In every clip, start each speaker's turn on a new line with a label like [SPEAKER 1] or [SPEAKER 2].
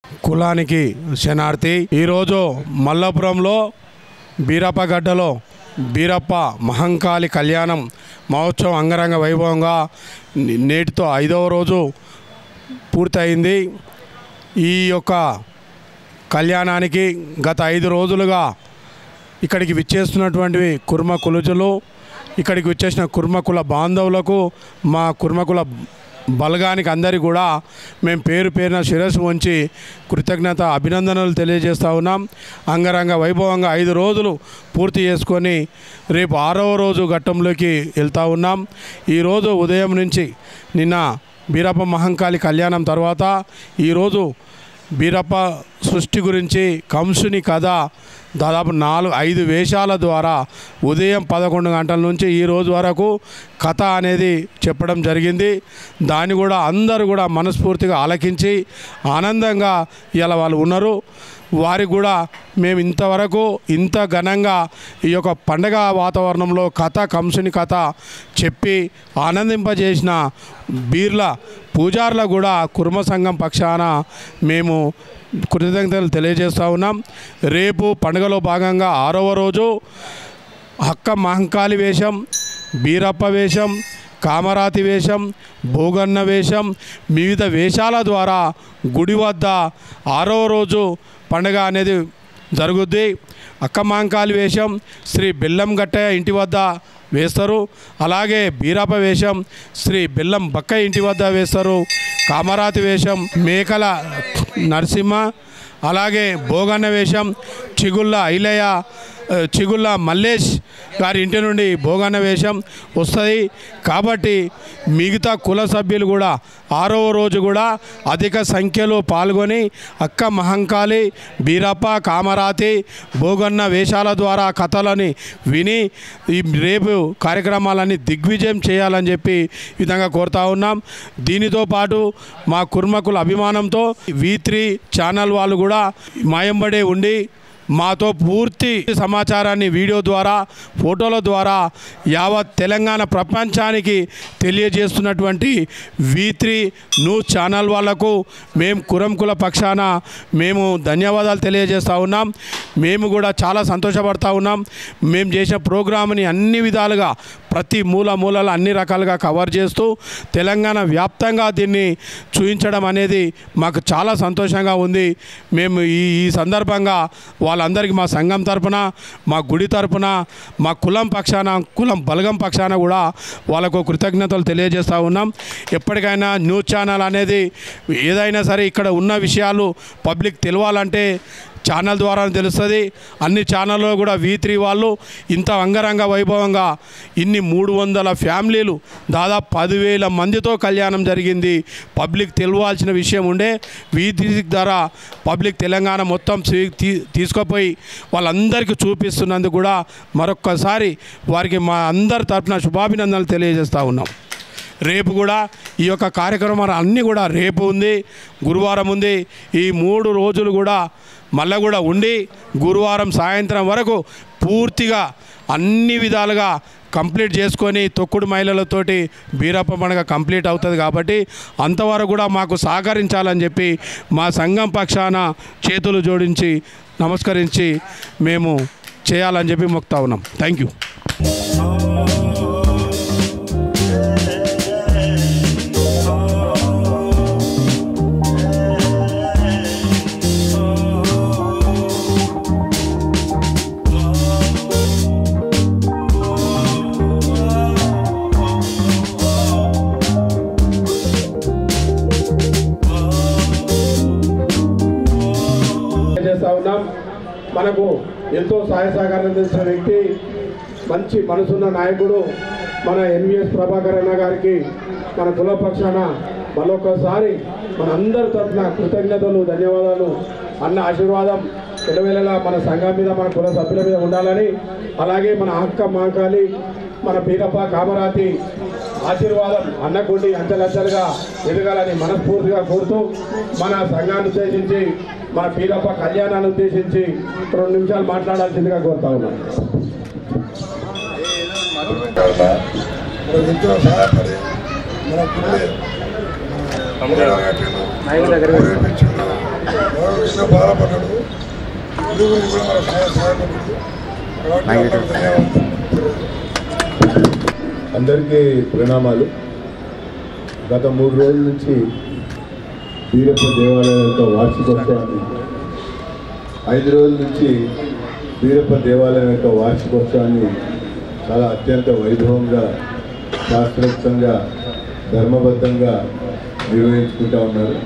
[SPEAKER 1] కులానికి శనార్థి ఈరోజు మల్లాపురంలో బీరప్పగడ్డలో బీరప్ప మహంకాళి కళ్యాణం మహోత్సవం అంగరంగ వైభవంగా నేటితో 5వ రోజు పూర్తయింది. ఈ యొక్క కళ్యాణానికి గత 5 రోజులుగా ఇక్కడికి విచ్చేస్తున్నటువంటి కుర్మ కులజులు, ఇక్కడికి విచ్చేసిన కుర్మకుల బాంధవులకు, మా కుర్మకుల బలగానికి అందరికీ కూడా మేము పేరు పేరున శిరస్సు వంచి కృతజ్ఞత అభినందనలు తెలియజేస్తూ ఉన్నాం. అంగరంగ వైభవంగా 5 రోజులు పూర్తి చేసుకొని రేపు 6వ రోజు ఘట్టంలోకి వెళ్తూ ఉన్నాం. ఈరోజు ఉదయం నుంచి నిన్న బీరప్ప మహంకాళి కళ్యాణం తర్వాత ఈరోజు బీరప్ప సృష్టి గురించి కంసుని కథ దాదాపు 4-5 వేషాల ద్వారా ఉదయం 11 గంటల నుంచి ఈ రోజు వరకు కథ అనేది చెప్పడం జరిగింది. దాన్ని కూడా అందరూ కూడా మనస్ఫూర్తిగా ఆలకించి ఆనందంగా ఇలా వాళ్ళు ఉన్నారు. వారికి కూడా మేము ఇంతవరకు ఇంత ఘనంగా ఈ యొక్క పండగ వాతావరణంలో కథ కంసుని కథ చెప్పి ఆనందింపజేసిన బీర్ల పూజారుల కూడా కుర్మ సంఘం పక్షాన మేము కృతజ్ఞతలు తెలియజేస్తూ ఉన్నాం. రేపు పండుగలో భాగంగా 6వ రోజు అక్క మహంకాళి వేషం, బీరప్ప వేషం, కామరాతి వేషం, భోగన్న వేషం, వివిధ వేషాల ద్వారా గుడి వద్ద 6వ రోజు పండుగ అనేది జరుగుద్ది. అక్క మహంకాళి వేషం శ్రీ బెల్లం గట్టయ్య ఇంటి వద్ద వేస్తారు. అలాగే బీరప్ప వేషం శ్రీ బెల్లం బక్కయ్య ఇంటి వద్ద వేస్తారు. కామరాతి వేషం మేకల నరసింహ, అలాగే భోగన్న వేషం చిగుళ్ళ మల్లేష్ గారి ఇంటి నుండి భోగన్న వేషం వస్తుంది. కాబట్టి మిగతా కుల సభ్యులు కూడా 6వ రోజు కూడా అధిక సంఖ్యలో పాల్గొని అక్క మహంకాళి, బీరప్ప, కామరాతి, భోగన్న వేషాల ద్వారా కథలని విని ఈ రేపు కార్యక్రమాలన్నీ దిగ్విజయం చేయాలని చెప్పి ఈ విధంగా కోరుతా ఉన్నాం. దీనితో పాటు మా కుర్మకుల అభిమానంతో V3 ఛానల్ వాళ్ళు కూడా మాయంబడే ఉండి మాతో పూర్తి సమాచారాన్ని వీడియో ద్వారా ఫోటోల ద్వారా యావత్ తెలంగాణ ప్రపంచానికి తెలియజేస్తున్నటువంటి V3 న్యూస్ ఛానల్ వాళ్లకు మేము కురంకుల పక్షాన మేము ధన్యవాదాలు తెలియజేస్తూ ఉన్నాం. మేము కూడా చాలా సంతోషపడతా ఉన్నాం. మేము చేసిన ప్రోగ్రామ్ని అన్ని విధాలుగా ప్రతి మూలలో అన్ని రకాలుగా కవర్ చేస్తూ తెలంగాణ వ్యాప్తంగా దీన్ని చూపించడం అనేది మాకు చాలా సంతోషంగా ఉంది. మేము ఈ సందర్భంగా వాళ్ళందరికీ మా సంఘం తరపున, మా గుడి తరపున, మా కులం పక్షాన, కులం బలగం పక్షాన కూడా వాళ్ళకు కృతజ్ఞతలు తెలియజేస్తూ ఉన్నాం. ఎప్పటికైనా న్యూస్ ఛానల్ అనేది ఏదైనా సరే ఇక్కడ ఉన్న విషయాలు పబ్లిక్ తెలవాలంటే ఛానల్ ద్వారా తెలుస్తుంది. అన్ని ఛానల్లో కూడా V3 వాళ్ళు ఇంత అంగరంగ వైభవంగా ఇన్ని 300 ఫ్యామిలీలు దాదాపు 10,000 మందితో కళ్యాణం జరిగింది. పబ్లిక్ తెలవాల్సిన విషయం ఉండే V3 ద్వారా పబ్లిక్ తెలంగాణ మొత్తం తీసుకుపోయి వాళ్ళందరికీ చూపిస్తున్నందుకు కూడా మరొక్కసారి వారికి మా అందరి తరఫున శుభాభినందనలు తెలియజేస్తూ ఉన్నాం. రేపు కూడా ఈ యొక్క కార్యక్రమాలు అన్నీ కూడా రేపు ఉంది, గురువారం ఉంది. ఈ 3 రోజులు కూడా మళ్ళీ కూడా ఉండి గురువారం సాయంత్రం వరకు పూర్తిగా అన్ని విధాలుగా కంప్లీట్ చేసుకొని తొక్కుడు మహిళలతోటి బీరప్ప పండుగ కంప్లీట్ అవుతుంది. కాబట్టి అంతవరకు కూడా మాకు సహకరించాలని చెప్పి మా సంఘం పక్షాన చేతులు జోడించి నమస్కరించి మేము చేయాలని చెప్పి మొక్కుతా ఉన్నాం. Thank you. మనకు ఎంతో సహాయ సహకారం అందించిన వ్యక్తి, మంచి మనసున్న నాయకుడు మన NVS ప్రభాకర్ అన్న గారికి మన కుల పక్షాన మరొకసారి మన అందరి తరఫున కృతజ్ఞతలు, ధన్యవాదాలు. అన్న ఆశీర్వాదం ఎల్లవేళలా మన సంఘం మీద, మన కుల సభ్యుల మీద ఉండాలని, అలాగే మన అక్క మహంకాళి, మన బీరప్ప, కామరాతి ఆశీర్వాదం అన్నకుండి అంచెలంచెలుగా ఎదగాలని మనస్ఫూర్తిగా కోరుతూ మన సంఘాన్ని ఉద్దేశించి, మన బీరప్ప కళ్యాణాన్ని ఉద్దేశించి 2 నిమిషాలు మాట్లాడాల్సిందిగా కోరుతా ఉన్నాను.
[SPEAKER 2] మన పూర్తిగా బాధపడ్డాడు. గురించి కూడా మన సహాయపడ్డాడు.
[SPEAKER 3] అందరికీ ప్రణామాలు. గత 3 రోజుల నుంచి వీరప్ప దేవాలయం యొక్క వార్షికోత్సవాన్ని 5 రోజుల నుంచి వీరప్ప దేవాలయం యొక్క వార్షికోత్సవాన్ని చాలా అత్యంత వైభవంగా శాస్త్రోక్తంగా ధర్మబద్ధంగా నిర్వహించుకుంటూ ఉన్నారు.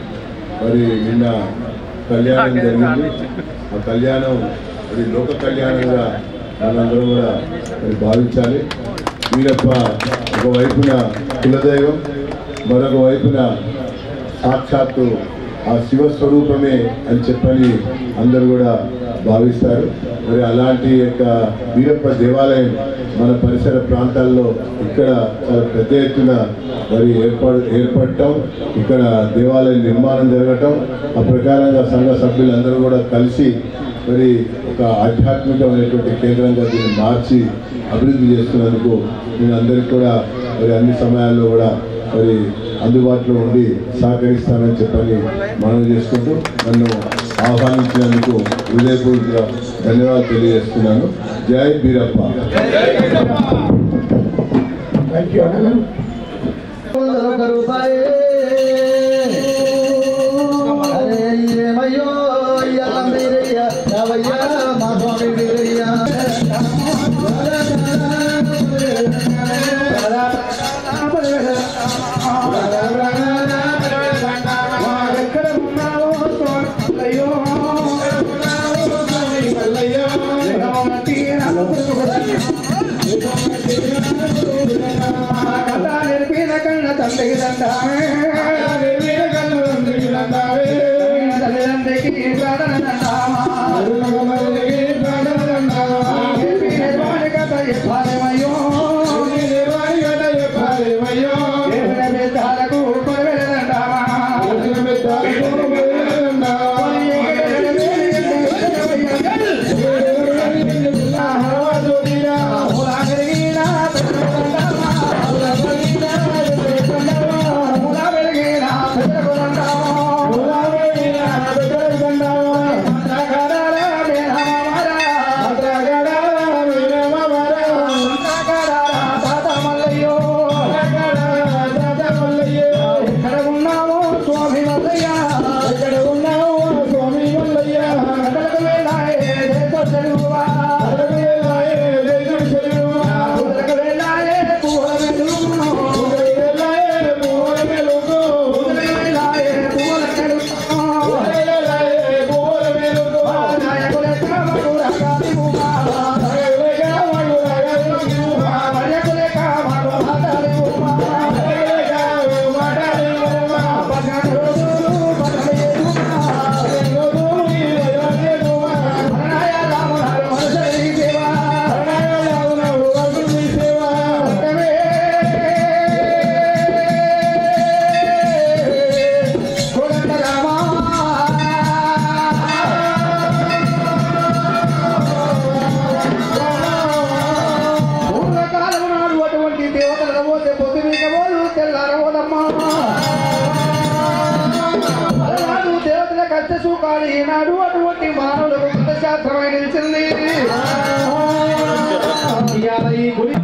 [SPEAKER 3] మరి నిన్న కళ్యాణం జరిగింది. ఆ కళ్యాణం అది లోక కళ్యాణంగా మనందరం కూడా మరి భావించాలి. వీరప్ప ఒకవైపున కులదైవం, మరొక వైపున సాక్షాత్తు ఆ శివస్వరూపమే అని చెప్పని అందరూ కూడా భావిస్తారు. మరి అలాంటి యొక్క వీరప్ప దేవాలయం మన పరిసర ప్రాంతాల్లో ఇక్కడ చాలా పెద్ద ఎత్తున మరి ఏర్పడటం, ఇక్కడ దేవాలయ నిర్మాణం జరగటం, ఆ ప్రకారంగా సంఘ సభ్యులందరూ కూడా కలిసి మరి ఒక ఆధ్యాత్మికమైనటువంటి కేంద్రంగా దీన్ని మార్చి అభివృద్ధి చేస్తున్నందుకు నేను అందరికీ కూడా మరి అన్ని సమయాల్లో కూడా మరి అందుబాటులో ఉండి సహకరిస్తానని చెప్పని మనవి చేసుకుంటూ నన్ను ఆహ్వానించినందుకు హృదయపూర్వక ధన్యవాదాలు తెలియజేస్తున్నాను. జై వీరప్ప.
[SPEAKER 4] ఈనాడు అటువంటి మానవులకు శాస్త్రమై నిలిచింది. ఈ గుడి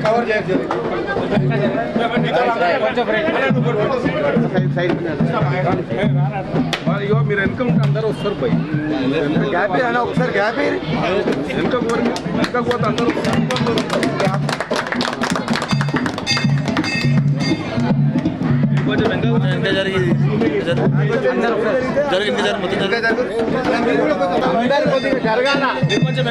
[SPEAKER 1] కవర్ చేయాలి మీరు వెనక ఉంటే అందరూ వస్తారు పోయి గ్యాప్ అయినా ఒకసారి గ్యాప్ వెనక పోతే అందరూ కొంచెం వెనక జరిగింది జరగాల కొంచెం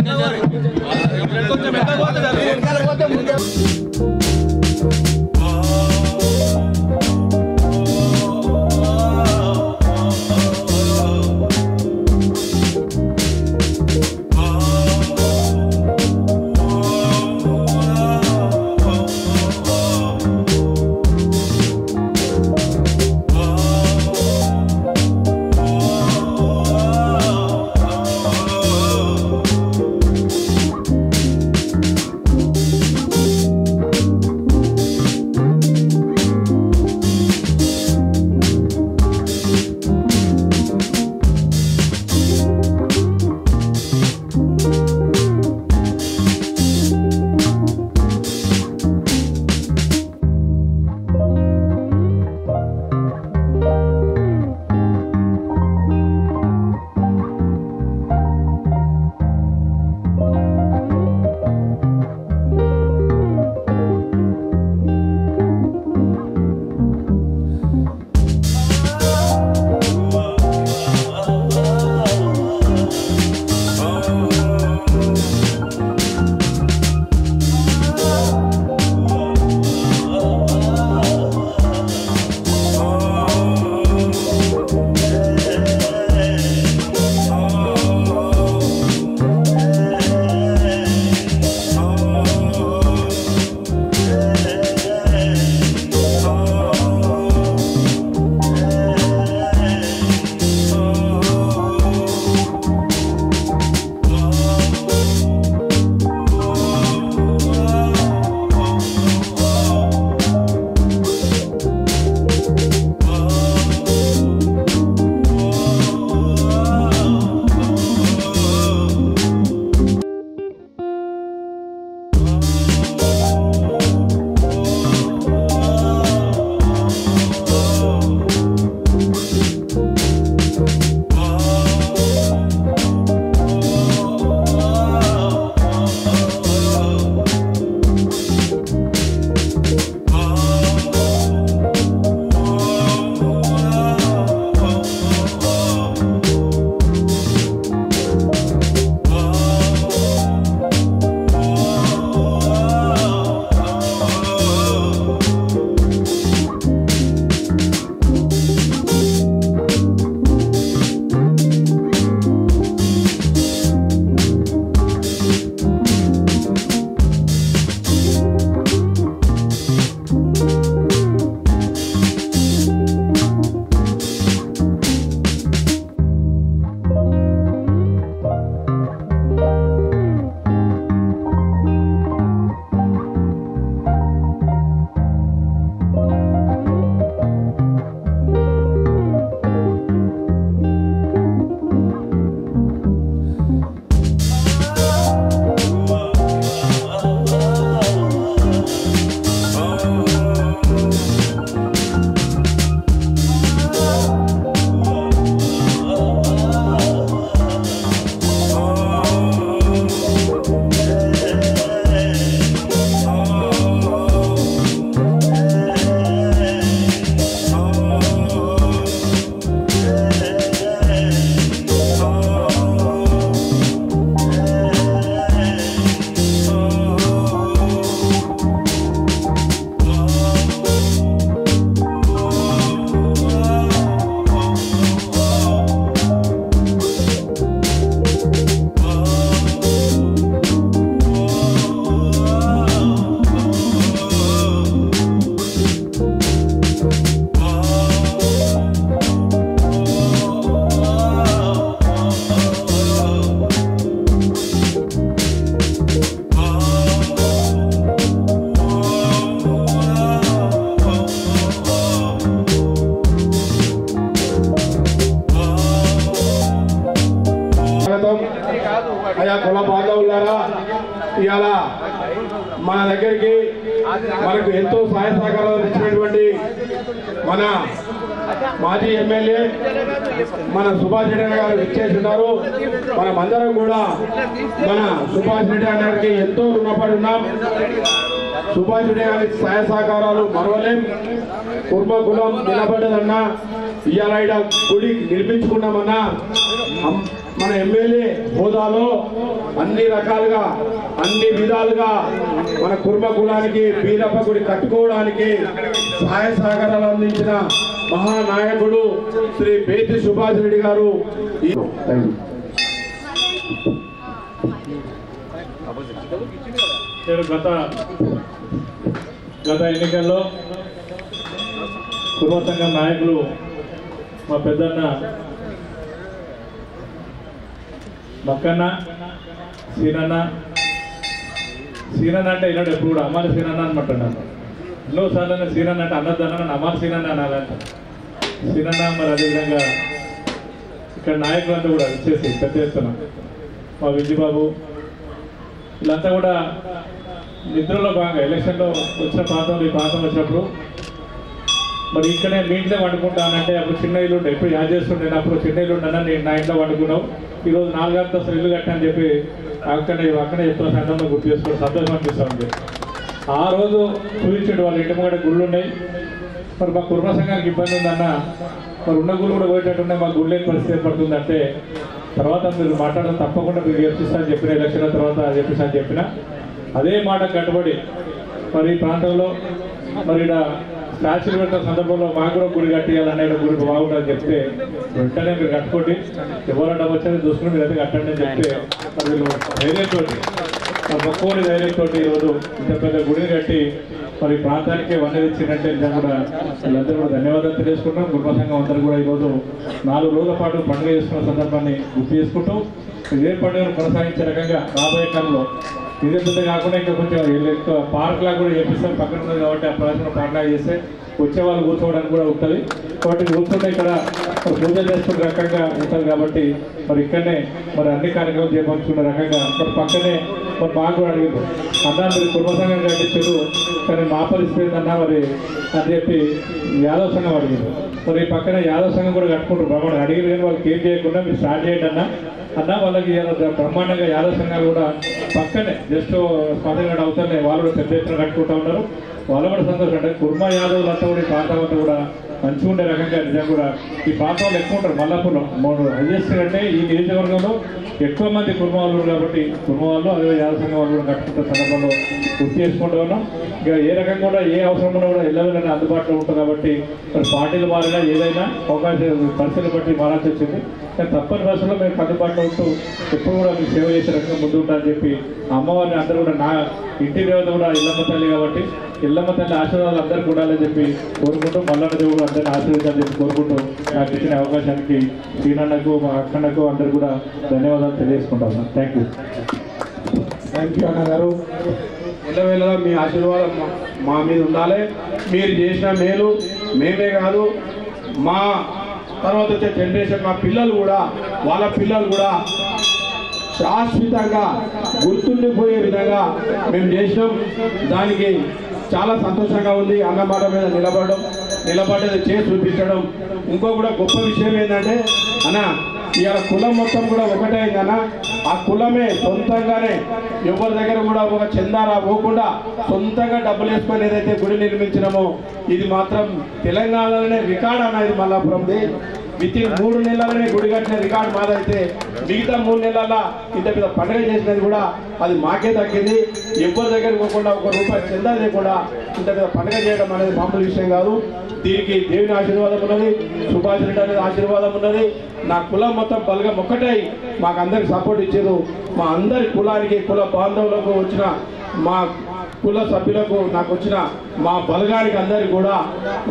[SPEAKER 1] అయా కుల బాంధవులారా ఇవాళ మన దగ్గరికి మనకు ఎంతో సహాయ సహకారాలు ఇచ్చినటువంటి మన మాజీ ఎమ్మెల్యే మన సుభాష్ రెడ్డి గారు ఇచ్చేసి ఉన్నారు. మనమందరం కూడా మన సుభాష్ రెడ్డి గారికి ఎంతో రుణపడి ఉన్నాం. సుభాష్ రెడ్డి గారి సహాయ సహకారాలు మరవలేం. కుర్మ కులం నిలబడ్డదన్నా, ఇవాళ గుడి నిర్మించుకున్నామన్నా, మన ఎమ్మెల్యే హోదాలో అన్ని రకాలుగా అన్ని విధాలుగా మన కుర్మ కులానికి బీరప్ప గుడి కట్టుకోవడానికి సహాయ సహకారాలు అందించిన మహానాయకుడు శ్రీ బేతి సుభాష్ రెడ్డి గారు.
[SPEAKER 5] గత ఎన్నికల్లో కుర్మ సంఘం నాయకులు మా పెద్దన్న మక్కన్న సీనన్న అంటే ఇలాంటి ఎప్పుడు కూడా అమ్మాలి సీనన్న అనమాటన్నాను. ఎన్నోసార్లు సీనన్న అంటే అన్నదన్న నన్ను అమ్మాలి సీనన్న అనాలంట. సీనన్న మరి అదేవిధంగా ఇక్కడ నాయకులంతా కూడా వచ్చేసి పెద్ద ఎత్తున మా విజయబాబు వీళ్ళంతా కూడా నిద్రలో భాగంగా ఎలక్షన్లో వచ్చిన ప్రాంతం ఈ ప్రాంతం వచ్చినప్పుడు మరి ఇక్కడే మీ ఇంట్లో వండుకుంటానంటే అప్పుడు చిన్న ఇల్లు ఉండే, ఎప్పుడు యాడ్ చేస్తుండే, అప్పుడు చిన్న ఇల్లు ఉండన్నా నేను నా ఇంట్లో వండుకున్నావు, ఈరోజు 4 అంతస్తులు ఇల్లు కట్టా అని చెప్పి అక్కడే చెప్తున్న సందర్భంగా గుర్తు చేసుకుని సంతోషం అనిపిస్తూ ఉంది. ఆ రోజు చూపించండి వాళ్ళ ఇంటి ముంగట గుళ్ళు ఉన్నాయి. మరి మా కుర్మ సంఘానికి ఇబ్బంది ఉందన్న, మరి ఉన్న గుళ్ళు కూడా పోయేటట్టున్నాయి, మా గుళ్ళు లేని పరిస్థితి ఏర్పడుతుందంటే తర్వాత మీరు మాట్లాడడం తప్పకుండా మీరు చేపిస్తానని చెప్పిన ఎలక్షన్ల తర్వాత చేపిస్తానని చెప్పిన అదే మాట కట్టుబడి మరి ఈ ప్రాంతంలో మరి ఇక్కడ స్టాచ్యూలు పెట్టిన సందర్భంలో మాకు కూడా గుడి కట్టియాలనే గుడి బాగుంటుందని చెప్తే వెంటనే మీరు కట్టుకోండి, ఎవరైనా వచ్చేది చూసుకుని మీరు అయితే కట్టండి అని చెప్తే మరి వీళ్ళు ధైర్యంతో మొక్కుని ధైర్యంతో ఈరోజు ఇంత పెద్ద గుడిని కట్టి మరి ప్రాంతానికి వన్నె ఇచ్చిందంటే నిజంగా కూడా వీళ్ళందరూ కూడా ధన్యవాదాలు తెలియజేసుకుంటాం. కుటుంబ సంఘం అందరూ కూడా ఈరోజు 4 రోజుల పాటు పండుగ చేసుకున్న సందర్భాన్ని గుర్తు చేసుకుంటూ ఇదే పండుగను కొనసాగించే రకంగా రాబోయే కాలంలో ఇదే పెద్ద కాకుండా ఇంకా కొంచెం ఎక్కువ పార్క్ లాగా కూడా చేపిస్తాం. పక్కన ఉంది కాబట్టి ఆ ప్రదర్శన పార్క్ లాగా చేస్తే వచ్చే వాళ్ళు కూర్చోవడానికి కూడా ఉంటుంది. కాబట్టి కూర్చుంటే ఇక్కడ పూజ చేసుకునే రకంగా ఉంటుంది కాబట్టి మరి ఇక్కడనే మరి అన్ని కార్యక్రమాలు చేపట్టుకునే రకంగా మరి పక్కనే మరి మాకు కూడా అడిగారు అన్నా మీరు కుటుంబ సంఘం కట్టించారు కానీ మా పరిస్థితి అన్నా మరి అని చెప్పి యాదవ సంఘం అడిగారు. మరి పక్కన యాదవ సంఘం కూడా కట్టుకుంటారు బ్రహ్మాండం అడిగారు కానీ వాళ్ళకి ఏం చేయకుండా మీరు స్టార్ట్ చేయండి అన్నా వాళ్ళకి బ్రహ్మాండంగా యాదవ సంఘాలు కూడా పక్కనే జస్ట్ స్వాతంత్ర అవుతానే వాళ్ళు కూడా పెద్ద ఎత్తున కట్టుకుంటూ ఉన్నారు. వాళ్ళు కూడా సంతోషం అంటే కుర్మ యాదవులు అంతా కూడా ఈ ప్రాంతం అంతా కూడా మంచిగా ఉండే రకంగా నిజంగా కూడా ఈ ప్రాంతంలో ఎక్కువ ఉంటారు. మల్లాపూర్లో హైయెస్ట్ అంటే ఈ నియోజకవర్గంలో ఎక్కువ మంది కుర్మ వాళ్ళు కాబట్టి కుర్మ వాళ్ళు అదే యాదవ సంఘం వాళ్ళు కూడా కట్టుకుంటున్న సందర్భంలో గుర్తు చేసుకుంటూ ఉన్నాం. ఇక ఏ రకంగా కూడా ఏ అవసరం ఉన్నా కూడా ఎల్లవెళ్ళని అందుబాటులో ఉంటుంది కాబట్టి మరి పార్టీలు మారినా ఏదైనా అవకాశం పరిస్థితులు బట్టి మారాల్సి వచ్చింది. కానీ తప్పని పరిస్థితుల్లో మేము అందుబాటులో ఉంటూ ఎప్పుడు కూడా మీకు సేవ చేసే రకంగా ముందు ఉంటారని చెప్పి అమ్మవారిని అందరూ కూడా నా ఇంటి దేవత కూడా ఇల్లమ్మ తల్లి కాబట్టి ఇల్లమ్మ తల్లి ఆశీర్వాదాలు అందరికీ ఉండాలని చెప్పి కోరుకుంటూ మల్లన్న దేవుడు అందరినీ ఆశీర్వదించాలని చెప్పి కోరుకుంటూ నాకు ఇచ్చిన అవకాశానికి శ్రీనన్నకు మా అక్కన్నకు అందరూ కూడా ధన్యవాదాలు తెలియజేసుకుంటాను. థ్యాంక్ యూ
[SPEAKER 1] అన్న గారు. ఎల్లవేళలా మీ ఆశీర్వాదం మా మీద ఉండాలి. మీరు చేసిన మేలు మేమే కాదు మా తర్వాత వచ్చే జనరేషన్ మా పిల్లలు కూడా వాళ్ళ పిల్లలు కూడా శాశ్వతంగా గుర్తుండిపోయే విధంగా మేము చేసినాం. దానికి చాలా సంతోషంగా ఉంది. అన్నమాట మీద నిలబడ్డది చేసి చూపించడం. ఇంకో కూడా గొప్ప విషయం ఏంటంటే అన్న ఇవాళ కులం మొత్తం కూడా ఒకటే అన్న. ఆ కులమే సొంతంగానే ఎవరి దగ్గర కూడా ఒక చందారా పోకుండా సొంతంగా డబ్బులు వేసుకొని ఏదైతే గుడి నిర్మించినామో ఇది మాత్రం తెలంగాణలోనే రికార్డ్ అన్న. ఇది మల్లాపురంది వితిన్ 3 నెలలనే గుడి కట్టిన రికార్డు మాదైతే మిగతా 3 నెలల ఇంత పెద్ద పండుగ చేసినది కూడా అది మాకే దక్కింది. ఎవరి దగ్గర పోకుండా ₹1 చందా లేకుండా ఇంత పెద్ద పండుగ చేయడం అనేది మామూలు విషయం కాదు. దీనికి దేవుని ఆశీర్వాదం ఉన్నది, సుభాష్ రెడ్డి అనేది ఆశీర్వాదం ఉన్నది. నా కులం మొత్తం బలగం ఒక్కటై మాకు అందరికి సపోర్ట్ ఇచ్చారు. మా అందరి కులానికి కుల బాంధవులకు వచ్చిన మా కుల సభ్యులకు నాకు వచ్చిన మా బలగానికి అందరికి కూడా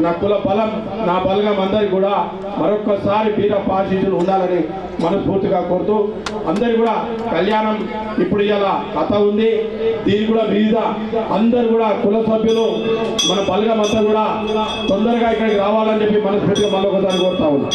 [SPEAKER 1] నా కుల బలం నా బలగం అందరికి కూడా మరొక్కసారి వీరప్ప ఆశీస్సులు ఉండాలని మనస్ఫూర్తిగా కోరుతూ అందరు కూడా కళ్యాణం ఇప్పుడు ఇలా కథ ఉంది. దీనికి కూడా వివిధ అందరు కూడా కుల సభ్యులు మన బలగం అంతా కూడా తొందరగా ఇక్కడికి రావాలని చెప్పి మనస్ఫూర్తిగా మళ్ళొకసారి కోరుతా ఉన్నాం.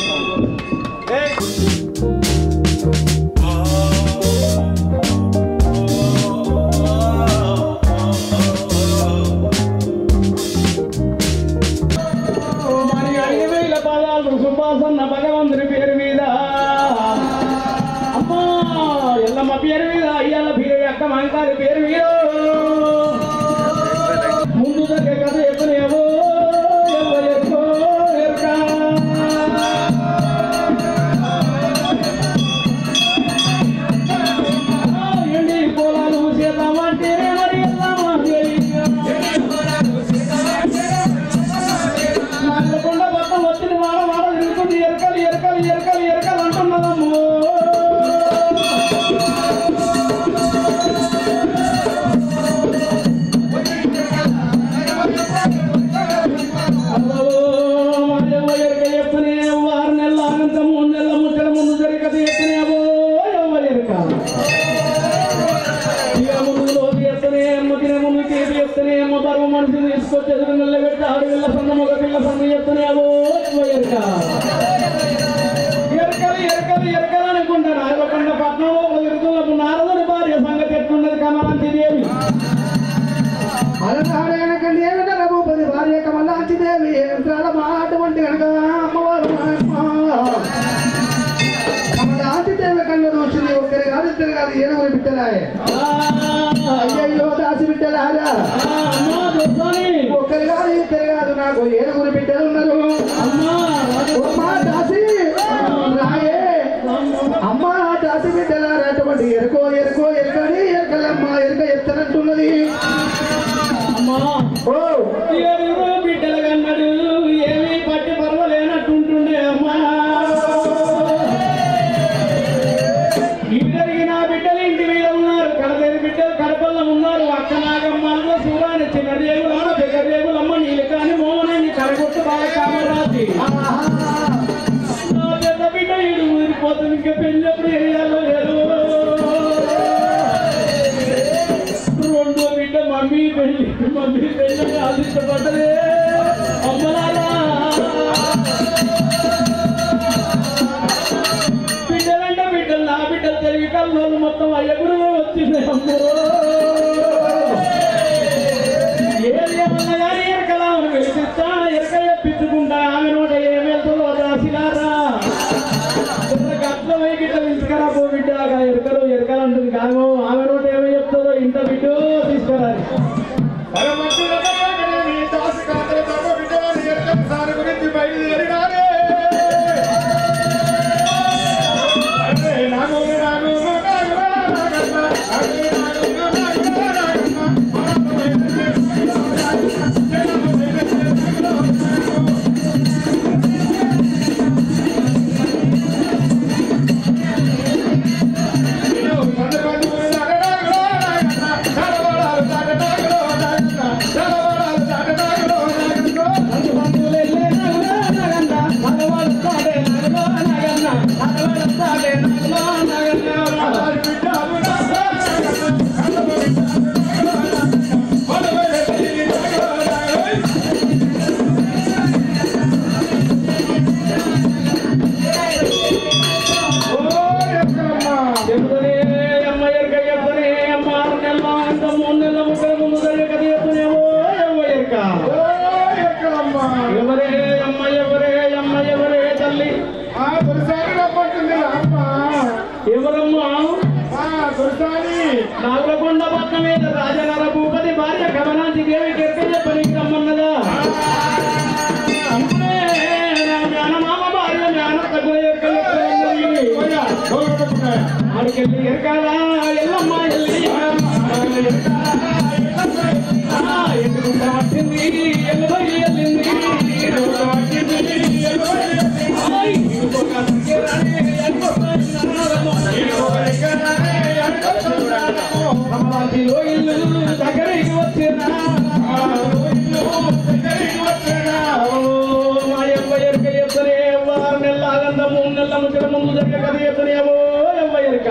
[SPEAKER 6] తీసుకొచ్చి ఎదురు నిలబెట్టి ఆడపిల్ల సన్న మగ పిల్ల సన్న చెప్తున్నావో ఎరకలు అనుకుంటాను ఆగకుండా పట్నంలో తిరుగుతున్నప్పుడు నారదుని భార్య సంగతి ఎట్లున్నది కమలాంతి దేవి
[SPEAKER 4] అలనారాయణకండి ఏమిట రఘుపతి భార్య కమలాంచి దేవి యంత్రాల అటువంటి కనుక అమ్మవారు కమలాంచి దేవి కళ్ళు వచ్చింది ఒక్కరి కాదు ఇద్దరు కాదు ఏడుగురు బిడ్డలాయే అయ్యయ్యో దాసి బిడ్డలారా ఒక్కరి కాదు ఇద్దరు కాదు నాకు ఏడుగురు బిడ్డలు ఉన్నారు అమ్మా దాసి రాయే అమ్మా దాసి బిడ్డలారా అటువంటి ఎరుకని ఎరకలమ్మ ఎరక ఎత్తనంటున్నది
[SPEAKER 6] బిడ్డలు కన్నాడు ఏమీ పట్టి పర్వలేనట్టుంటుండే అమ్మా ఇద్దరికి నా బిడ్డలు ఇంటి మీద ఉన్నారు కడదేవి బిడ్డలు కడపల్లో ఉన్నారు అక్క నాగమ్మలో సూరాన్ని చిన్న రేగులమ్మ పెద్ద రేగులమ్మ నీళ్ళు కానీ మోహనాన్ని కడగొట్టు బాగా కామరాజి నా పెద్ద బిడ్డ ఇడు ఊరిపోతుంది ఇంకా పెళ్ళప్పుడు ఏరియాలో లేదు రెండో బిడ్డ మమ్మీ పెళ్ళి ఆశిష్టపడ్డదే అమ్మలారా బిడ్డలంటే బిడ్డలు నా బిడ్డలు తిరిగి కళ్ళు మొత్తం అయ్యగురు వచ్చింది అమ్మో ఏమన్నా కానీ ఎరకలామని వెలిపిస్తా ఎరక చెప్పించుకుంటా ఆమె నోట ఏం వెళ్తుందో రాసినారా గట్ల పోయి గిట్ట తీసుకురా పో బిడ్డ ఎరకలు అంటుంది కాదు ఆమె నోట ఏమో చెప్తుందో ఇంత బిడ్డ తీసుకురాలి
[SPEAKER 2] గురించి బయలుదేరినారే
[SPEAKER 6] నాగులకొండ పట్నం మీద రాజనర భూపతి భార్య కమలాంతి దేవి కెరకయ్య పనికి రమ్మన్నదా మామ భార్య మేనత్తగుల ఆడికెళ్ళి ఎరకాలా ఎల్లమ్మ ఎందుకుంట పట్టింది ఎల్లబడి వెళ్ళింది కమలాంతిలో ఇల్లు దగ్గరికి వచ్చినా మా ఎవ్వ ఎరుక ఎత్తనే 6 నెలల ఆగంద 3 నెలల ముచ్చట ముందు దగ్గర కథ ఎత్తనేమో ఎవ్వ ఎరుక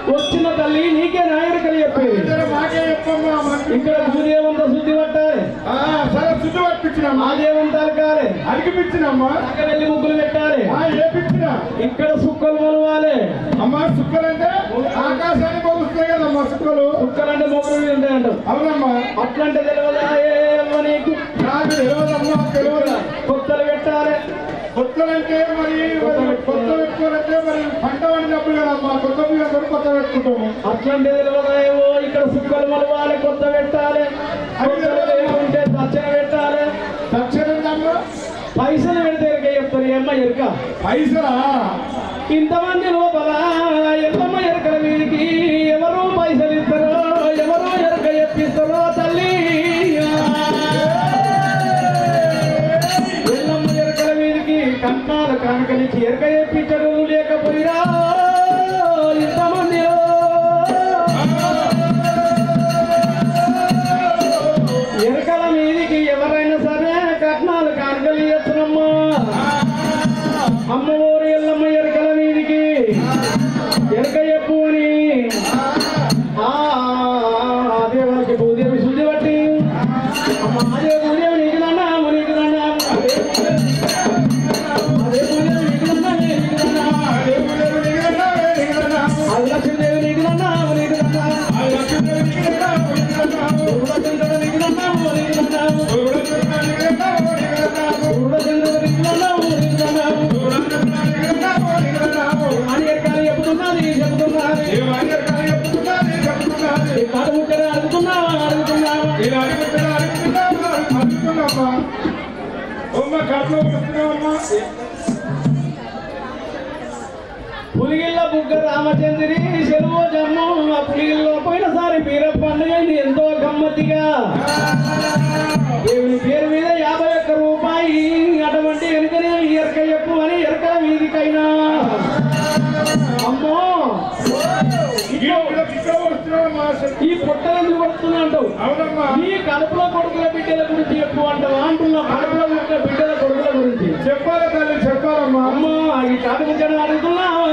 [SPEAKER 6] వచ్చిన తల్లి నీకే నా ఎరుకలు చెప్పేది ఇక్కడ భూదేవంతా శుద్ధి పట్టాలి
[SPEAKER 2] సరే శుద్ధి పట్టించిన
[SPEAKER 6] ఆ దేవంతాలు కాలే
[SPEAKER 2] అడిగిపించినమ్మా
[SPEAKER 6] అక్కడ వెళ్ళి ముగ్గులు పెట్టాలి
[SPEAKER 2] ఏపించిన
[SPEAKER 6] ఇక్కడ సుక్కలు మొలవాలి
[SPEAKER 2] అమ్మా సుక్కలు అంటే ఆకాశాన్ని పోలుస్తాయి కదమ్మా సుక్కలు
[SPEAKER 6] సుక్కలు అంటే మొక్కలు ఉంటాయంట
[SPEAKER 2] అవునమ్మా
[SPEAKER 6] అట్లంటే తెలియదా నీకు
[SPEAKER 2] నాకు తెలియదమ్మా తెలియదా
[SPEAKER 6] కొత్తలు పెట్టాలి
[SPEAKER 2] కొత్తలంటే మరి కొత్త పెట్టుకోవాలంటే మరి పంట పండినప్పుడు కదమ్మా కొత్త బియ్యం కొత్త పెట్టుకుంటాము
[SPEAKER 6] అట్లంటే తెలియదాయేమో ఇక్కడ సుక్కలు మొలవాలి కొత్త పెట్టాలి ఉంటే దక్షిణ పెట్టాలి
[SPEAKER 2] దక్షిణ
[SPEAKER 6] పైసలు పెడితే చెప్తారు ఏమ్మ ఎరుక
[SPEAKER 2] పైసలా
[SPEAKER 6] ఇంతమంది లోపల ఎల్లమ్మ ఎరకల వీరికి ఎవరు పైసలు ఇస్తారో ఎవరు ఎరక చెప్పిస్తారో తల్లి ఎల్లమ్మ ఎరకల వీరికి కన్నాల కానుకలిచ్చి ఎరక చెప్పించడు లేకపోయినా ఇంతమందిలో ఎరకల మీదికి ఎవరైనా సరే కట్నాలు కానుకలు ఇస్తున్నామ్మా అమ్మవారు ఎల్లమ్మ ఎరకల మీదికి ఎరక చెప్పు అని దేవుడికి భూదేవి శుద్ధి పట్టి
[SPEAKER 2] ఇలా అడుగుతున్నామ్మా కడుపులో వస్తున్నావమ్మా
[SPEAKER 6] పులిగిల్ల బుగ్గ రామచంద్రి సెలవు జమ్ము ఆ పులిగిల్లో పోయినసారి పీర పండుగ ఎంతో గమ్మతిగా దేవుని పేరు మీద 51 రూపాయి అటువంటి వెనుకనే ఎరక చెప్పు అని ఎరకల వీధికైనా అమ్మో ఈ పొట్టలు ఎందుకు పడుతున్నా అంటావు ఈ కడుపులో కొడుకుల బిడ్డల గురించి చెప్పు అంటావు అంటున్నా కడుపులో బిడ్డల కొడుకుల గురించి
[SPEAKER 2] చెప్పాలి తల్లి చెప్పాలమ్మా
[SPEAKER 6] అమ్మా ఈ కడుపు జనం అడుగుతున్నావు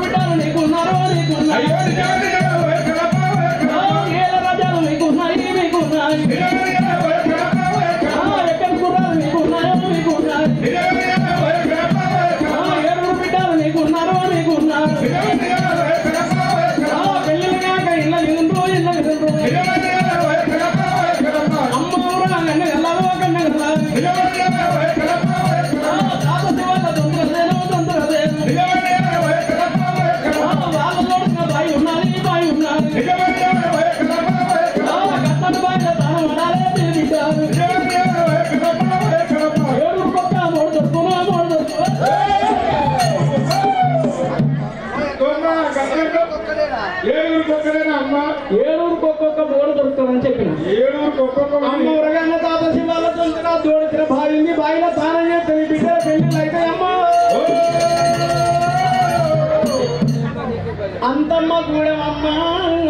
[SPEAKER 6] బిడ్డలు నీకున్నారో నీకున్నాయి రాజాలు మీకున్నాయి మీకున్నాయి ఎక్కడ కుర్రాలు మీకున్నాయో మీకున్నాయి బిడ్డలు నీకున్నారో నీకున్నారు పెళ్ళిళ్ళు కాక ఇళ్ళ నిండు ఇళ్ళ నిండు అమ్మూరా కన్నగల్లావో కన్నగల్లావి తాత శివాల తొందరసేను తొందరసేను వాళ్ళలో బాయి ఉన్నది బాయి ఉన్నది కట్టడు బాయిలో తాను ఉండాలి బిడ్డారు 7 పక్క 3 దొరుకుతున్నా 3 దొరుకుతున్నా ఏడుగురికి ఒక్కొక్క బోర్డు దొరుకుతుందని చెప్పిన అమ్మ ఉరగాన్న తాత శివాల తొందర దోడిచిన బావింది బావిలో తానం చేస్తే బిడ్డ పెళ్లిళ్ళు అయితే అమ్మ అంతమ్మ గూడెం అమ్మ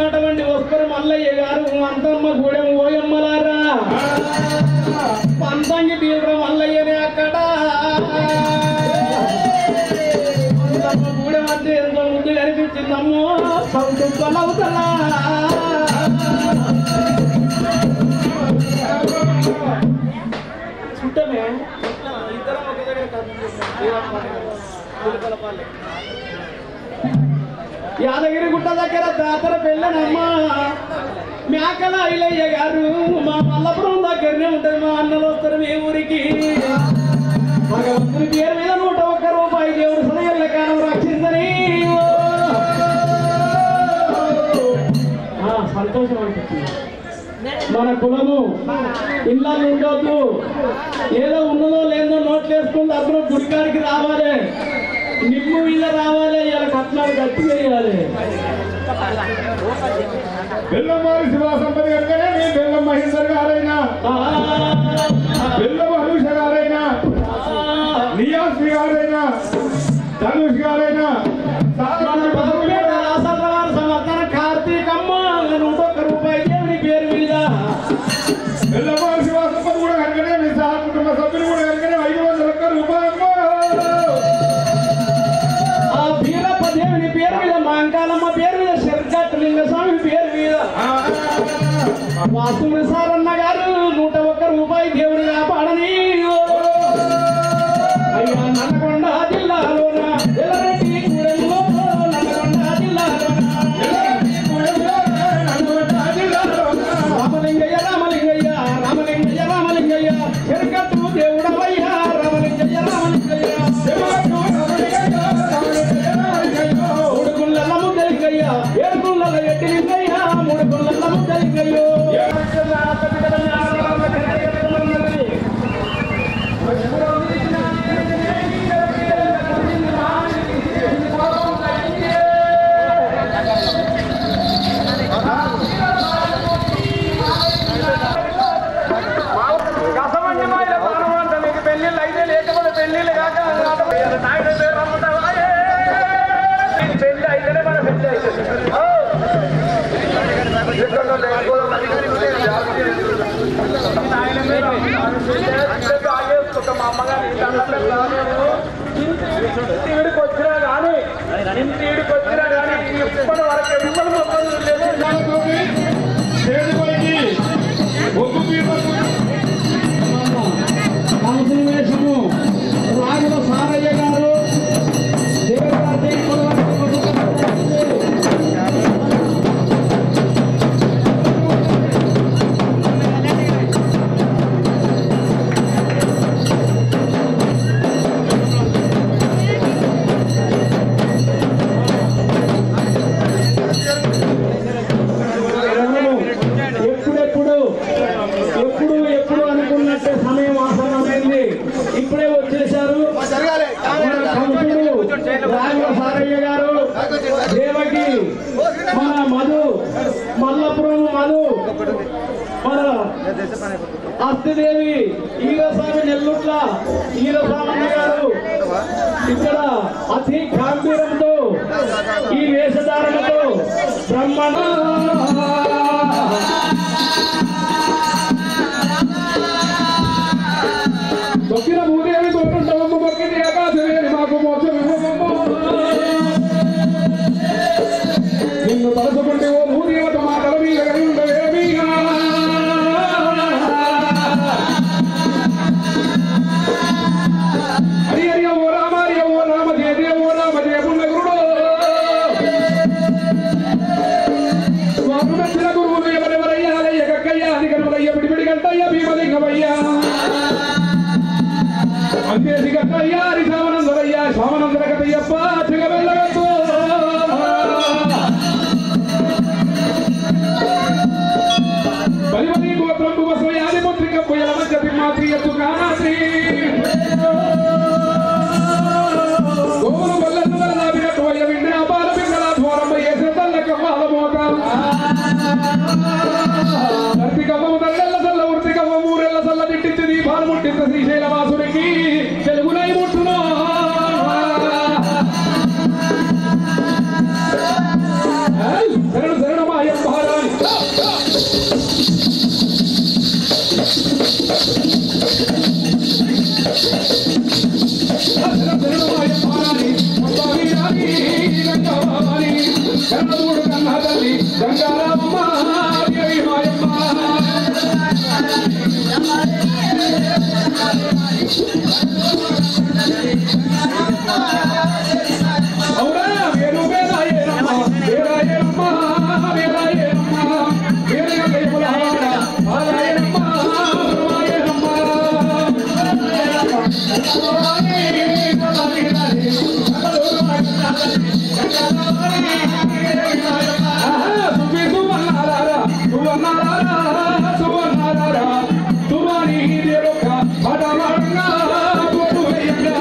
[SPEAKER 6] అటువంటి వస్తారు మల్లయ్య గారు అంతమ్మ గూడెం ఓయమ్మలారా పంతంగి తీవ్ర మల్లయ్యనే అక్కడ అంతమ్మ గూడెం అంటే ఎంతో ముందు కనిపించిందమ్మో సౌండ్ కొలవుతలా చుట్టమే ఇద్దరం ఒక దగ్గర యాదగిరి గుట్ట దగ్గర జాతర పెళ్ళనమ్మ మేకల ఐలయ్య గారు మా మల్లపురం దగ్గరనే ఉంటుంది మా అన్నలు వస్తారు మీ ఊరికి భగవంతుని పేరు మీద 101 రూపాయి దేవుడు సదయల్ల కాలం రక్షిందని సంతోషం అనిపిస్తుంది మన కులము ఇళ్ళ ఉండొద్దు ఏదో ఉన్నదో లేదో నోట్లు వేసుకుంటే అప్పుడు గుడికాడికి రావాలి నిమ్ము మీద రావాలి ఇలా కట్నాలు గట్టి వేయాలి
[SPEAKER 2] బెల్లమారి శివాసంపతి గారికనే మీ బెల్లం మహేందర్ గారైనా బెల్లం హనుష గారైనా నియాస్ గారైనా ధనుష్ గారైనా
[SPEAKER 6] సంవత్సరం కార్తీకమ్మ 101 రూపాయి దేవుని పేరు మీద
[SPEAKER 2] బెల్లమారి శివాసంపతి కూడా కనుకనే మీ సహ కుటుంబ సభ్యులు కూడా కనుకనే 501 రూపాయలు
[SPEAKER 6] ఆ బీరప్ప దేవుని పేరు మీద మాంకాలమ్మ పేరు మీద శరగట్లింగ స్వామి పేరు మీద వాసు సారన్న గారు 101 రూపాయి దేవుని కాపాడని అయ్యా నల్లగొండ జిల్లాలోన ఎల్లరెడ్డి గూడెంలో నల్లగొండ జిల్లాలోన రామలింగయ్య రామలింగయ్య రామలింగయ్య రామలింగయ్య శరగట్టు దేవుడవయ్యా రామలింగయ్య రామలింగయ్య మూడుగుళ్ళ ముద్దలింగయ్య 7 గుళ్ళ ఎట్టిలింగయ్య 3 గుళ్ళ ముద్దలింగయ్యో పెళ్లిళ్ళు అయితే లేకపోతే పెళ్లిళ్ళు కాక పెళ్లి అయితేనే మన పెళ్లి అవుతుంది మా అమ్మగారు ఇంటికి వచ్చినా కానీ ఇప్పటి వరకు ఎవరు మమ్మల్ని వేషము రాజుల సారయ్య గారు కాదు మన అస్తిదేవి ఈరస్వామి నెల్లూట్ల ఈరస్వామి గారు ఇక్కడ అతి గాంభీర్యంతో ఈ వేషధారణతో బ్రహ్మాండ మొక్కిన భూదేవి తోటుండవమ్మ మొక్కింది ఆకాశవేణి మాకు మోక్షం ఇవ్వమమ్మ నిన్ను తలుచుకుంటే ఓ భూదేవత మా తల మీద కలిగి ఉండవేమి హరి హరి ఓ రామ జయ జయ ఓ రామ జయ పుణ్యగురుడు స్వామి మెచ్చిన గురువులు ఎవరెవరయ్యా ఎక్కయ్యా అధికరులయ్య పిడిపిడి గంటయ్య భీమలింగమయ్యా అంతేసి గట్టయ్యా హరి సామనందరయ్యా సామనందర కథయ్యప్ప చిగవెల్లగట్టు బలివని గోత్రంబు వసయాది పుత్రిక పుయల మధ్య తిమ్మాత్రి ఎత్తు కామాత్రి గోవులు బల్లెన్ను నాభినట్టు వయ్య విండి అపాల పింగళ ధ్వరమ్మ ఏసే తల్లకమ్మాల మోత ధర్తికమ్మము తల్లెల్ల తల్ల ఉర్తికమ్మ మూరెల్ల తల్ల తిట్టించి దీపాలు ముట్టించ శ్రీశైల వాసునికి తెలుగునై ముట్టును శరణు శరణమాయం మహారాణి శరణమాయం మహారాణి రాణి గంగావాణి శరణమూడు కన్నా తల్లి గంగారామమ్మ దేవి మాయమ్మ అవునా వేరు వేరాయేనమ్మ వేరాయేనమ్మ వేరాయేనమ్మ వేరయ్యమ్మ ఆరాయేనమ్మ రాయేనమ్మ సువన్నారా సువన్నారా సువన్నారా సువాని దేరొక్క పడమడంగా పోతుయ్యంగా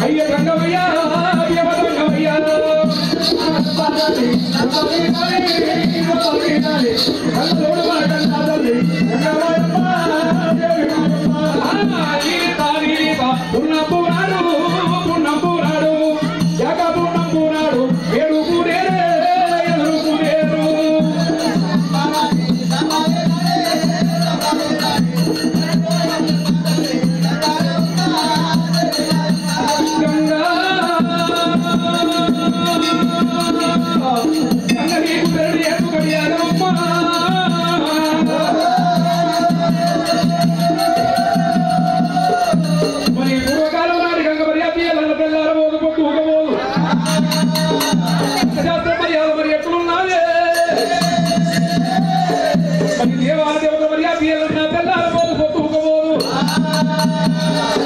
[SPEAKER 6] అయ్య రంగమయ్య రంగమయ్య పున్నపురాడు పున్నపురాడు జగపున్నపురాడు ఎడుకునేరు ఎదురుకునేరు మరి పూర్వకాలం నాటి గంగ మర్యాద తెల్లారబోదు పొట్టు ఊగబోదు మర్యాద మరి ఎట్లున్నావే మరి దేవత మర్యాద తెల్లారబోదు పొట్టు ఊగబోదు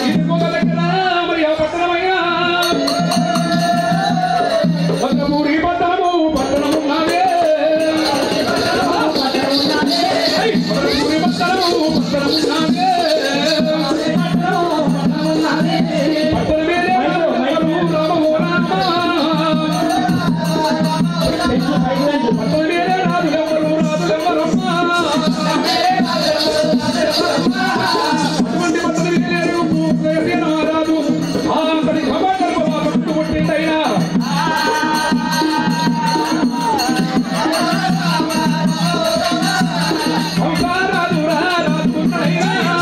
[SPEAKER 6] ఇంకొక దగ్గర మరి ఆ పట్టణమైనా పట్టమూరి పట్టణము పట్టణమున్నావే పట్టమూరి పట్టణము పట్టణమున్నావే సంసారాలు రాజు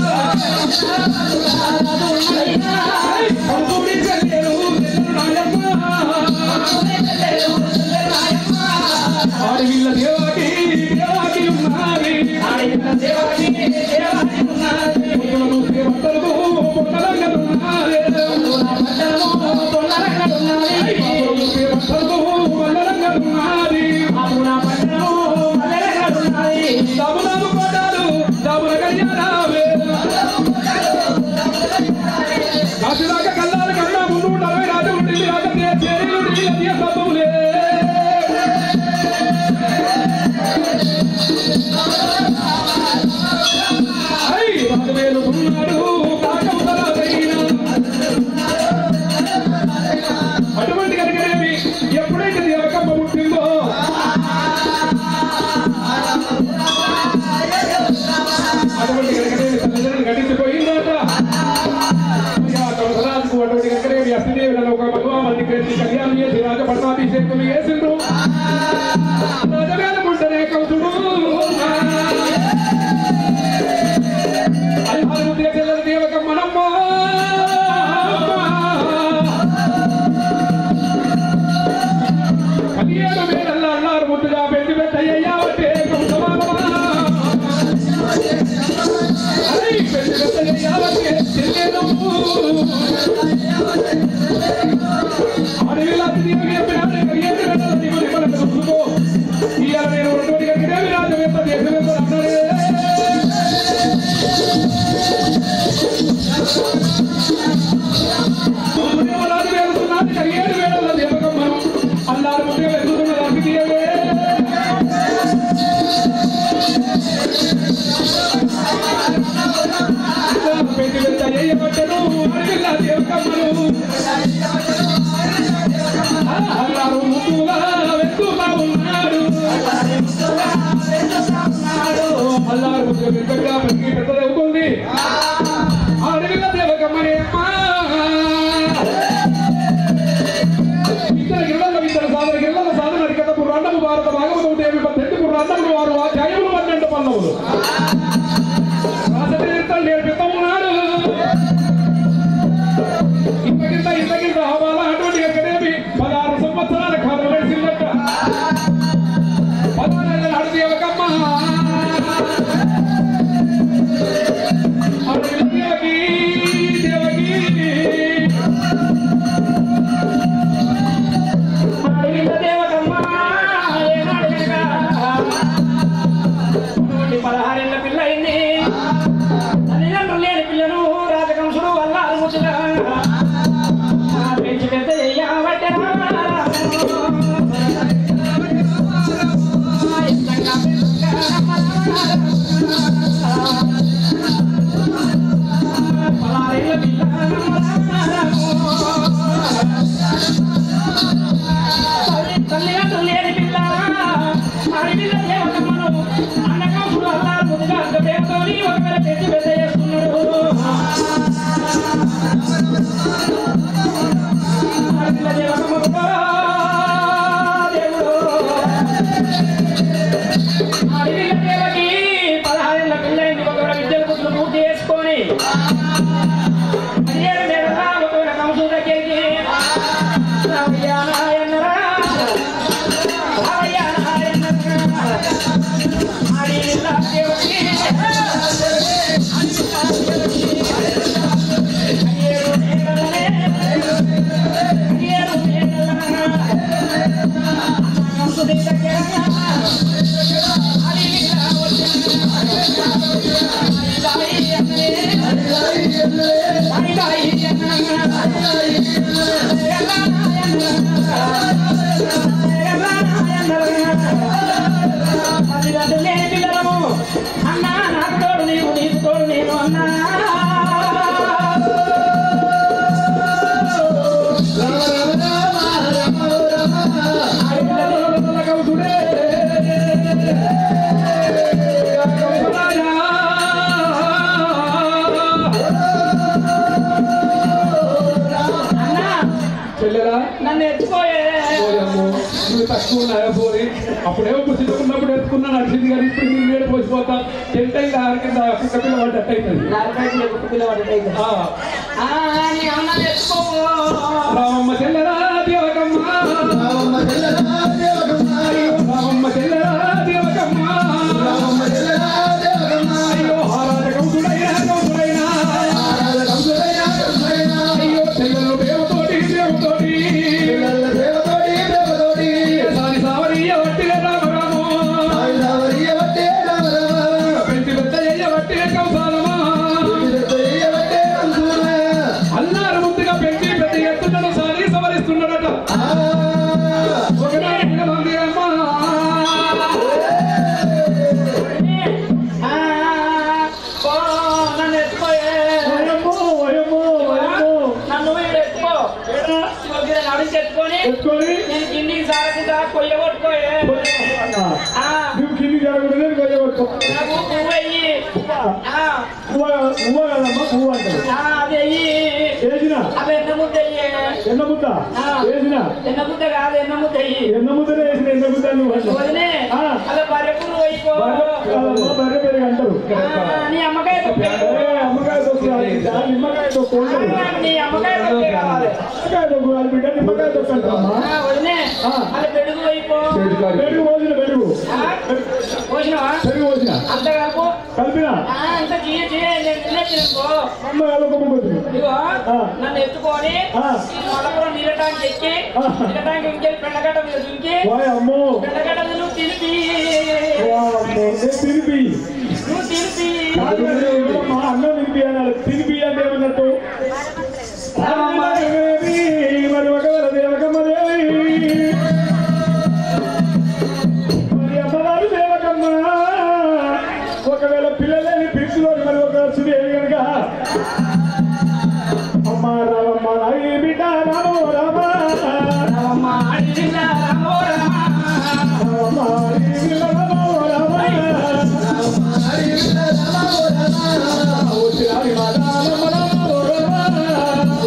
[SPEAKER 6] పల్లవులు రాసతీర్థం నేర్పిస్తున్నాడు ఇంతకింత హవాలా అటువంటి ఎక్కడేమి 16 సంవత్సరాల కాలం నడిచిందట 16 ఏళ్ళ అడిగి ఒకమ్మ అప్పుడేమో పుస్తకున్నప్పుడు ఎత్తుకున్నా నడిచింది కానీ ఇప్పుడు మీరు నేడు పోసిపోతా టెంట్ అయింది ఆరు కింద కుక్క పిల్ల పడ్డట్టు అవుతుంది రామమ్మ చెల్లెరా దేవకమ్మ రామమ్మ చెల్లెరా దేవకమ్మ అయ్యో హారాజ కౌసుడైనా అయ్యో చెల్లెలు దేవతోటి అల్లారు ముందుగా పెట్టి పెద్ద ఎత్తున్నాడు సారి సవరిస్తున్నాడట ఎత్తుకొని నేను కిందికి సారకుండా కొయ్య కొట్టుకోయే కిందికి సారకుండా నేను కొయ్య కొట్టుకో పువ్వు అంటారు అది వేసిన అవి ఎన్న ముద్ద వేసిన ఎన్న ముద్ద కాదు ఎన్న ముద్ద ఎన్న ముద్దనే వేసిన ఎన్న ముద్ద అదే బర్రె పురుగు అయిపో బర్రె పెరుగు అంటారు నీ అమ్మకాయ నిమ్మకాయ తొక్కు నీ అమ్మకాయ తొక్కే కావాలి బిడ్డ నిమ్మకాయ తొక్కు అంటారమ్మా అది పెరుగు అయిపో పెరుగు పోసిన పెరుగు పోసినవా పెరుగు పోసిన అంత కలుపు కలిపినా అంత నన్ను ఎత్తుకొని మలపురం నీళ్ళటానికి ఎక్కి నీళ్ళటానికి ఇంకెళ్ళి పెండగడ్డ మీద దుంకి పెండగడ్డ నువ్వు తిరిపి అన్నం తినిపి అన్నారు తినిపి అంటే ఏమన్నట్టు మరి ఒకవేళ దేవకమ్మ దేవి మరి అమ్మవారు దేవకమ్మ ఒకవేళ పిల్లలని పిలుచుకోండి మరి ఒక సుదేవి కనుక అమ్మ రామమ్మ నాయి బిడ్డ రామో రామ రామమ్మ బిడ్డ రామో రామ రామమ్మ బిడ్డ రామో రామ ఉచిరాని మాతా రామ రామో రామ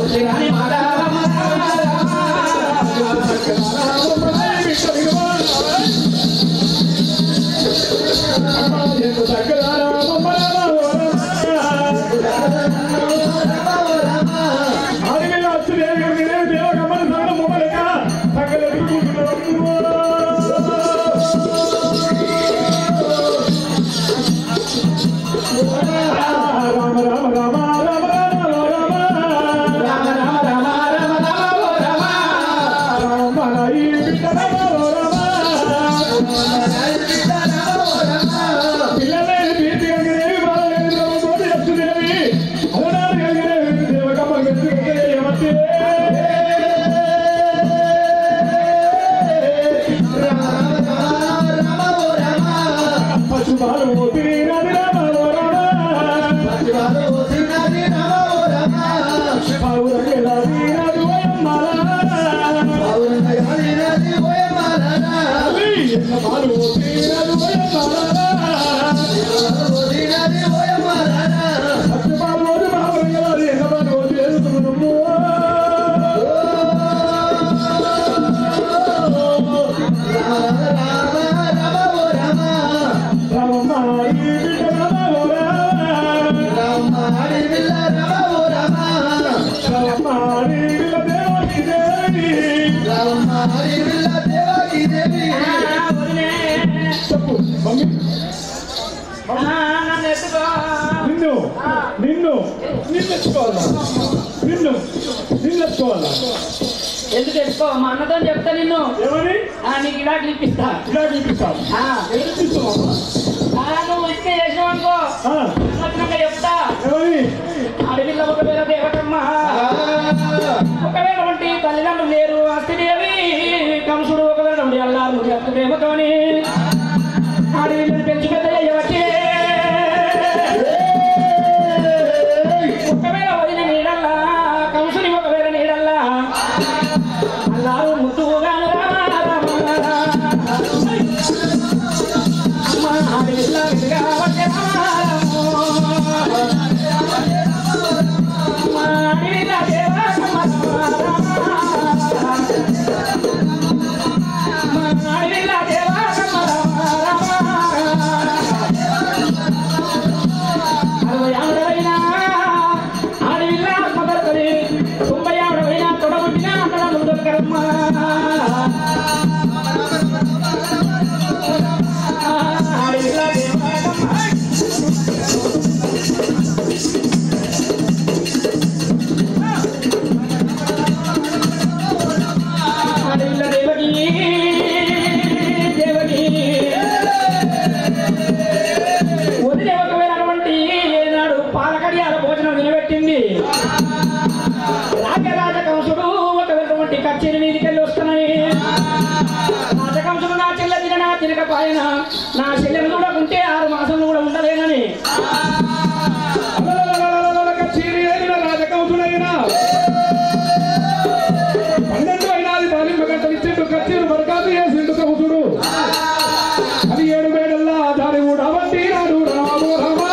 [SPEAKER 6] ఉచిరాని మాతా రామ రామ రామ ఎందుకు తెచ్చుకో మా అన్నతో చెప్తా నిన్ను నీకు ఇలాంటి ఇప్పిస్తా నువ్వు ఇస్తే చేసినావు అనుకో చెప్తా అడవిలో ఒకవేళ దేవతమ్మ ఒకవేళ ఉంటే తల్లిదండ్రులు లేరు అస్తిదేవి కంసుడు ఒకవేళ ఉండి అల్లారు దేవతని అడవిలో పెంచి పెద్ద చేయవచ్చే ఒకవేళ వదిన నీడల్లా కంసుని ఒకవేళ నీడల్లా అల్లారు ముద్దుగా నా చెల్లెలు కూడా ఉంటే 6 మాసాలు కూడా ఉండలేనని రాజకంసుడైనా 12 అయినా దాని గంటలు ఇచ్చిండు కచ్చీరు బరకాదు చేసిండు కంసుడు 17 వేడల్లా దాని కూడా వంటి నాడు రాము రామా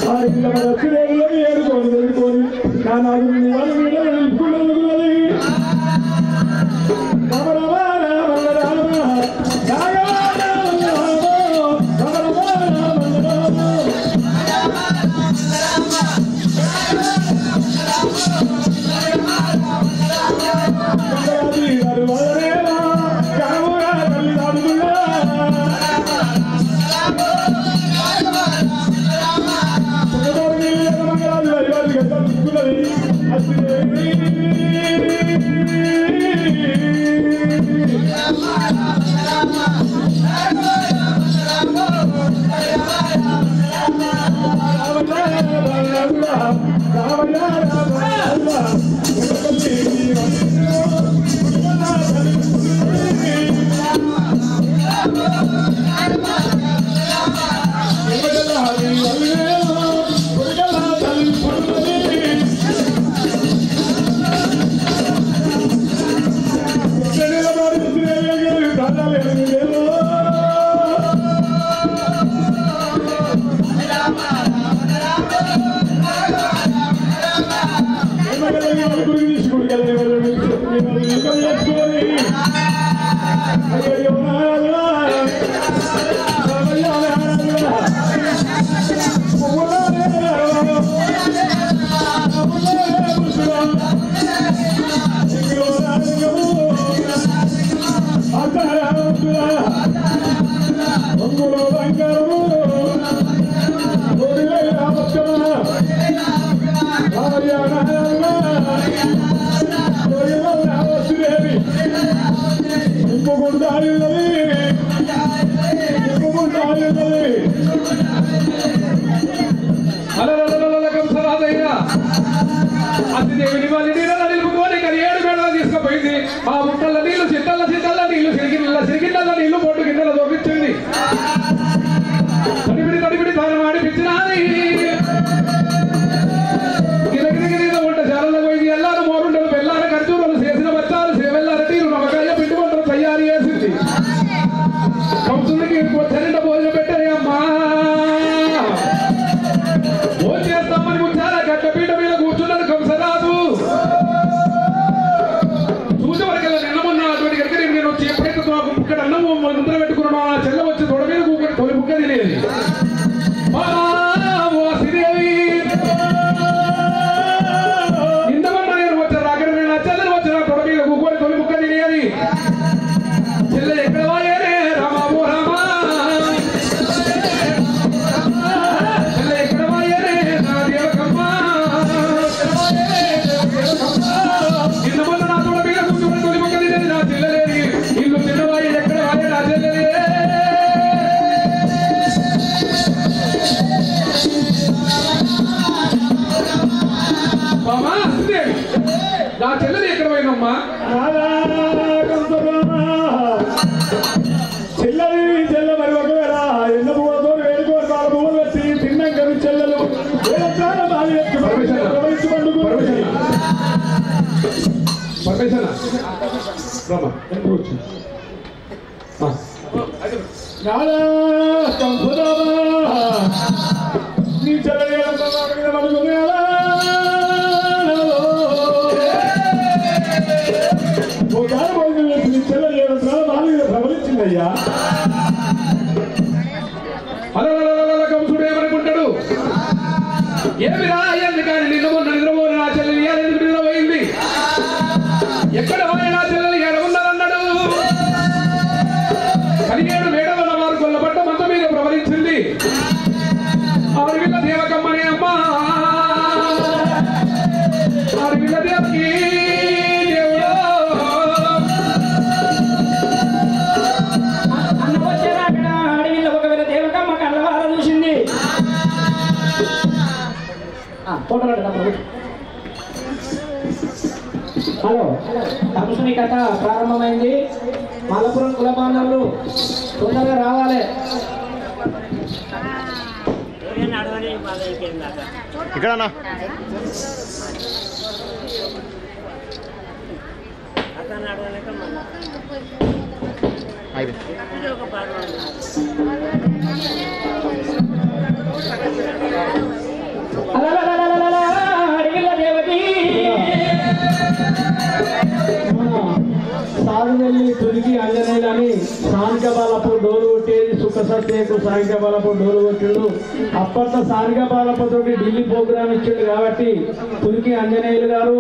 [SPEAKER 6] ఆ ఇళ్ళ వచ్చిన ఏడుకొని వెళ్ళుకొని నా నాలుగు వాళ్ళు మీద నిలుపుకున్నది రామ రామ రామ రామ
[SPEAKER 7] అతిదేవిని వాళ్ళ నీళ్ళ నిలుపుకొని ఏడు గంటలు తీసుకుపోయింది. ఆ ముట్టల నీళ్లు సిట్టల్ల నీళ్లు సిరిగిన్నెల నీళ్లు బొట్టు గిన్నెల దొరికించింది. తడిపిడి తాను ఆడిపించినది గిరగిరిగిరిగా ఉంట చాలలో పోయింది. ఎల్లారు మోరుండలు బెల్లారు ఖర్చూరులు చేసిన బచ్చాలు సేవెల్లారు తీరు నమ్మకాయ పిండి వంటలు తయారు చేసింది. కంసుడికి చెరింట భోజనం పెట్టాయమ్మా భోజనం చేస్తామని ముచ్చారా గడ్డ పీట మీద కూర్చున్నాడు కంసరాజు. చూసే వరకల్లా నిన్నమన్న అటువంటి దగ్గర నేను వచ్చి ఎప్పుడైతే ఇక్కడ అన్నం ముద్ర పెట్టుకున్నాను ఆ చెల్ల వచ్చి తొడ మీద కూకుని తొలి ముక్క తినేది. నిన్నమన్న నేను వచ్చాను అక్కడ నేను చెల్లెలు వచ్చిన తొడ మీద కూకొని తొలి ముక్క తినేది. చెల్లె ఎక్కడ వాయే రామాబు రామా చెల్లె ఎక్కడ వాయే నా దేవకమ్మ నిన్నమన్న నా తొడ మీద కూర్చుని తొలి ముక్క తినేది నా చెల్లెలేని ఇల్లు చిన్నవాయి ఎక్కడ వాయే నా చెల్లెలే. నా చెల్లెలు ఎక్కడ పోయినమ్మా
[SPEAKER 6] చెల్ల మరి ఒకవేళ ఎన్న పువ్వులతో వేడుకోరు వాళ్ళ పువ్వులు వచ్చి తిన్నాక చెల్లెలు నీ చెల్లెలు ప్రబలించిందయ్యా.
[SPEAKER 7] కంసుడు ఏమనుకుంటాడు ఏమి రాయంది కానీ నిద్రపోయిన నా చెల్లెలు ఎందుకు నిద్రపోయింది ఎక్కడ పోయిన నా చెల్లెలు ఎడవున్నారన్నాడు. 17 మేడల వారు కొల్లబట్ట మంత మీద ప్రబలించింది. ఆరువిల్ల దేవకమ్మనే అమ్మా ఆరువిల్ల దేవకి
[SPEAKER 6] హలో కంసుని కథ ప్రారంభమైంది. మలపురం కుల బాంధవులు తొందరగా రావాలి.
[SPEAKER 8] ఇక్కడనా అయిపోయింది.
[SPEAKER 6] అడిగిన దేవకి సాగువెల్లి తురికి అంజనేయులని సాంగబాలపు డోలు కొట్టేది సుఖ సత్యకు సాంగబాలపు డోలు కొట్టిండు. అప్పట్లో సాంగబాలపుతోటి ఢిల్లీ ప్రోగ్రామ్ ఇచ్చిండు కాబట్టి తురికి అంజనేయులు గారు